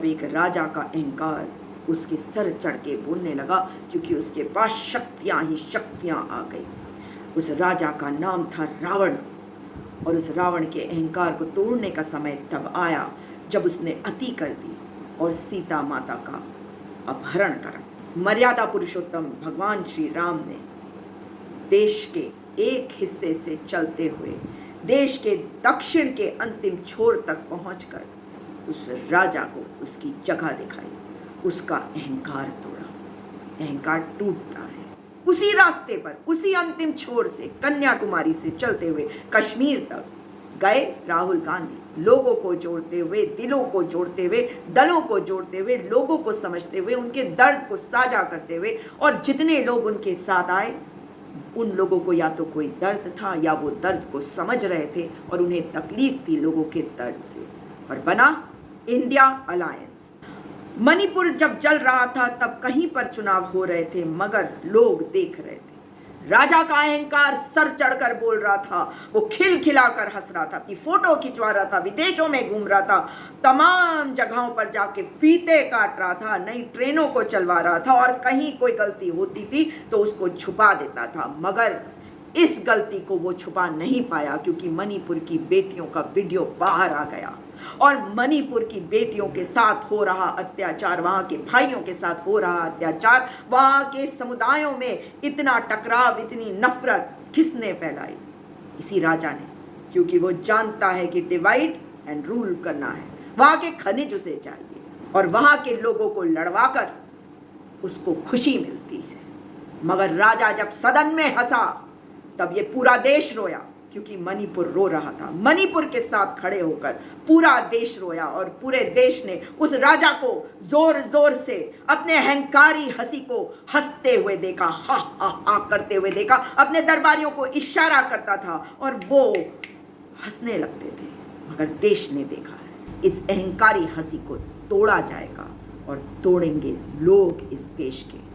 एक राजा का अहंकार उसके सर चढ़ के बोलने लगा, क्योंकि उसके पास शक्तियां ही शक्तियां आ गई। उस राजा का नाम था रावण, और उस रावण के अहंकार को तोड़ने का समय तब आया जब उसने अति कर दी और सीता माता का अपहरण करा। मर्यादा पुरुषोत्तम भगवान श्री राम ने देश के एक हिस्से से चलते हुए देश के दक्षिण के अंतिम छोर तक पहुंचकर उस राजा को उसकी जगह दिखाई, उसका अहंकार तोड़ा। अहंकार टूटता है उसी रास्ते पर, उसी अंतिम छोर से, कन्याकुमारी से चलते हुए कश्मीर तक गए राहुल गांधी, लोगों को जोड़ते हुए, दिलों को जोड़ते हुए, दलों को जोड़ते हुए, लोगों को समझते हुए, उनके दर्द को साझा करते हुए। और जितने लोग उनके साथ आए उन लोगों को या तो कोई दर्द था या वो दर्द को समझ रहे थे और उन्हें तकलीफ थी लोगों के दर्द से, और बना इंडिया अलायंस। मणिपुर जब जल रहा था तब कहीं पर चुनाव हो रहे थे, मगर लोग देख रहे थे। राजा का अहंकार सर चढ़कर बोल रहा था, वो खिलखिलाकर हंस रहा था, अपनी फोटो खिंचवा रहा था, विदेशों में घूम रहा था, तमाम जगहों पर जाके फीते काट रहा था, नई ट्रेनों को चलवा रहा था, और कहीं कोई गलती होती थी तो उसको छुपा देता था। मगर इस गलती को वो छुपा नहीं पाया, क्योंकि मणिपुर की बेटियों का वीडियो बाहर आ गया और मणिपुर की बेटियों के साथ हो रहा अत्याचार, वहाँ के भाइयों के साथ हो रहा अत्याचार, वहाँ के समुदायों में इतना टकराव, इतनी नफरत किसने फैलाई? इसी राजा ने, क्योंकि वो जानता है कि डिवाइड एंड रूल करना है। वहाँ के खनिज उसे चाहिए और वहाँ के लोगों को लड़वाकर उसको खुशी मिलती है। मगर राजा जब सदन में हंसा तब ये पूरा देश रोया, क्योंकि मणिपुर रो रहा था। मणिपुर के साथ खड़े होकर पूरा देश रोया, और पूरे देश ने उस राजा को जोर जोर से अपने अहंकारी हंसी को हंसते हुए देखा, हा हा हा करते हुए देखा। अपने दरबारियों को इशारा करता था और वो हंसने लगते थे। मगर देश ने देखा है इस अहंकारी हंसी को तोड़ा जाएगा, और तोड़ेंगे लोग इस देश के।